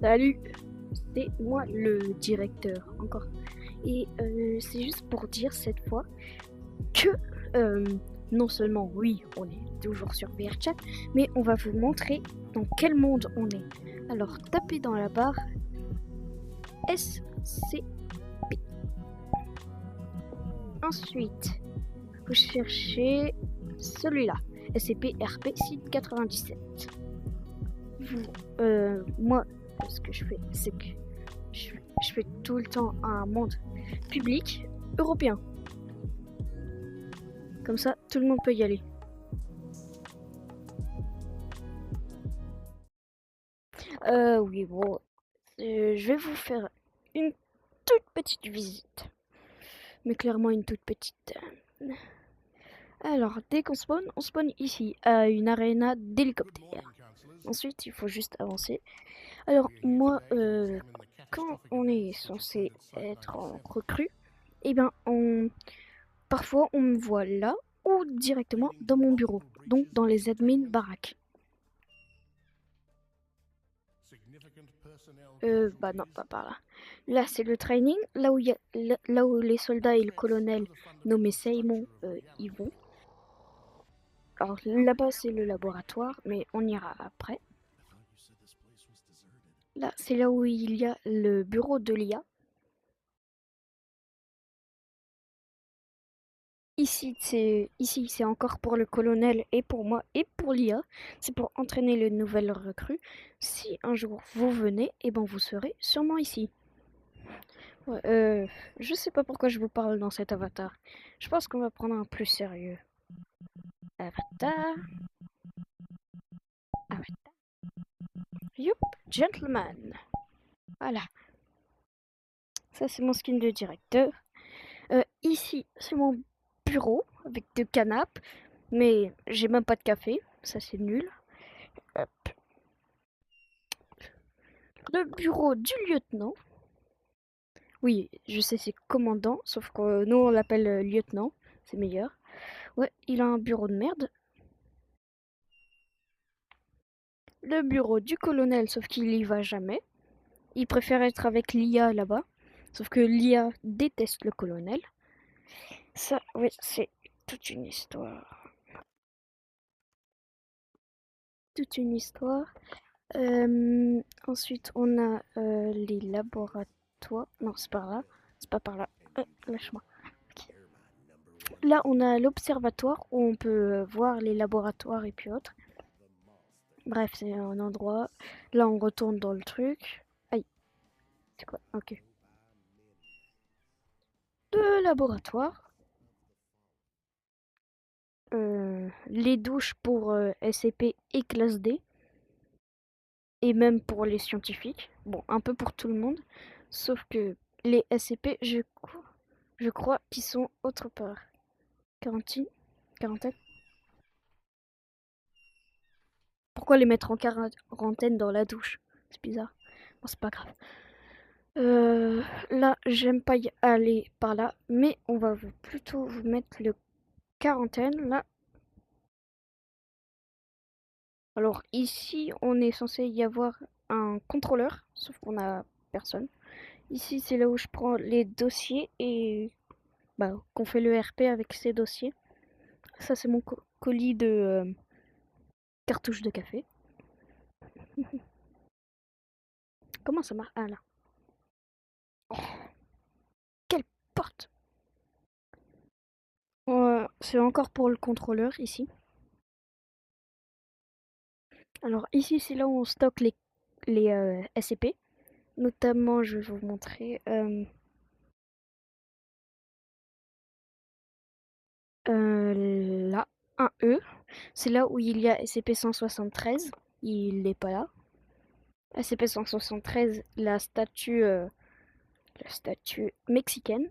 Salut, c'est moi le directeur, encore. Et c'est juste pour dire cette fois que euh, non seulement oui, on est toujours sur VRChat, mais on va vous montrer dans quel monde on est. Alors tapez dans la barre SCP. Ensuite, vous cherchez celui-là, SCP-RP site 97. Moi, ce que je fais, c'est que je fais tout le temps un monde public européen. Comme ça, tout le monde peut y aller. Oui, bon, je vais vous faire une toute petite visite. Mais clairement une toute petite. Alors, dès qu'on spawn, on spawn ici, à une arena d'hélicoptères. Ensuite, il faut juste avancer. Alors, moi, quand on est censé être en recrue, eh bien, parfois on me voit là ou directement dans mon bureau, donc dans les admin baraques. Bah non, pas par là. Là, c'est le training, là où les soldats et le colonel nommé Seymour y vont. Alors là-bas, c'est le laboratoire, mais on ira après. Là, c'est là où il y a le bureau de l'IA. Ici, c'est encore pour le colonel et pour moi et pour l'IA. C'est pour entraîner les nouvelles recrues. Si un jour vous venez, eh ben vous serez sûrement ici. Ouais, je sais pas pourquoi je vous parle dans cet avatar. Je pense qu'on va prendre un plus sérieux. Avatar, avatar. Youp, gentleman. Voilà, ça c'est mon skin de directeur. Ici, c'est mon bureau avec deux canapes, mais j'ai même pas de café. Ça c'est nul. Hop. Le bureau du lieutenant. Oui, je sais, c'est commandant, sauf que nous on l'appelle lieutenant. C'est meilleur. Ouais, il a un bureau de merde. Le bureau du colonel, sauf qu'il y va jamais. Il préfère être avec l'IA là-bas. Sauf que l'IA déteste le colonel. Ça, oui, c'est toute une histoire. Toute une histoire. Ensuite, on a les laboratoires. Non, c'est par là. C'est pas par là. Lâche-moi. Ok. Là, on a l'observatoire où on peut voir les laboratoires et puis autres. Bref, c'est un endroit. Là, on retourne dans le truc. Aïe, c'est quoi? Ok. Le laboratoire. Les douches pour SCP et classe D. Et même pour les scientifiques. Bon, un peu pour tout le monde. Sauf que les SCP, je crois qu'ils sont autre part. Quarantine? Quarantaine? Pourquoi les mettre en quarantaine dans la douche? C'est bizarre. Bon, c'est pas grave. Là, j'aime pas y aller par là, mais on va plutôt vous mettre le quarantaine là. Alors ici, on est censé y avoir un contrôleur, sauf qu'on a personne. Ici, c'est là où je prends les dossiers et bah, qu'on fait le RP avec ces dossiers. Ça, c'est mon colis de cartouches de café. Comment ça marche? Ah là. Oh, quelle porte! C'est encore pour le contrôleur ici. Alors ici, c'est là où on stocke les SCP. Notamment, je vais vous montrer là, un E. C'est là où il y a SCP-173. Il n'est pas là. SCP-173, la statue mexicaine.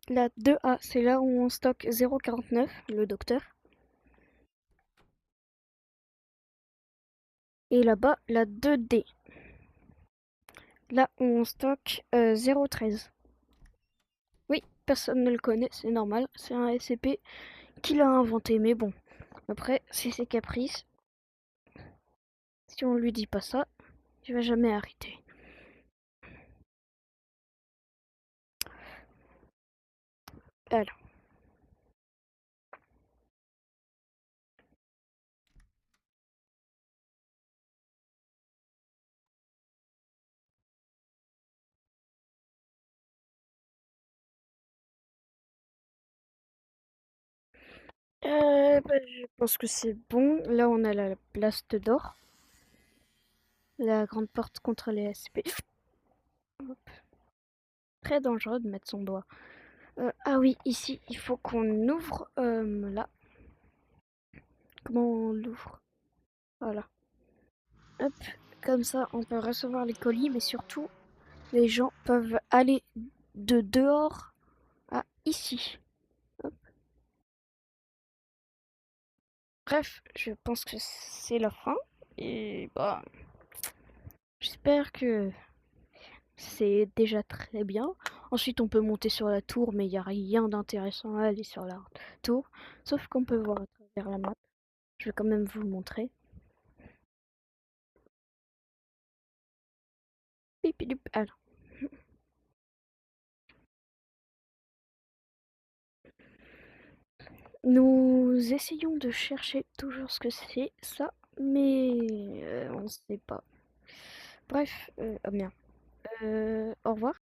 La 2A, c'est là où on stocke 049, le docteur. Et là-bas, la 2D, là où on stocke 013. Oui, personne ne le connaît, c'est normal. C'est un SCP qui l'a inventé. Mais bon, après, c'est ses caprices. Si on lui dit pas ça, il va jamais arrêter. Alors, je pense que c'est bon. Là, on a la blast d'or. La grande porte contre les SCP. Très dangereux de mettre son doigt. Ah oui, ici, il faut qu'on ouvre là. Comment on l'ouvre? Voilà. Hop, comme ça, on peut recevoir les colis, mais surtout, les gens peuvent aller de dehors à ici. Hop. Bref, je pense que c'est la fin. Et bah, j'espère que c'est déjà très bien. Ensuite, on peut monter sur la tour, mais il n'y a rien d'intéressant à aller sur la tour. Sauf qu'on peut voir à travers la map. Je vais quand même vous montrer. Pipidip. Alors, nous essayons de chercher toujours ce que c'est ça, mais on ne sait pas. Bref, oh merde. Au revoir.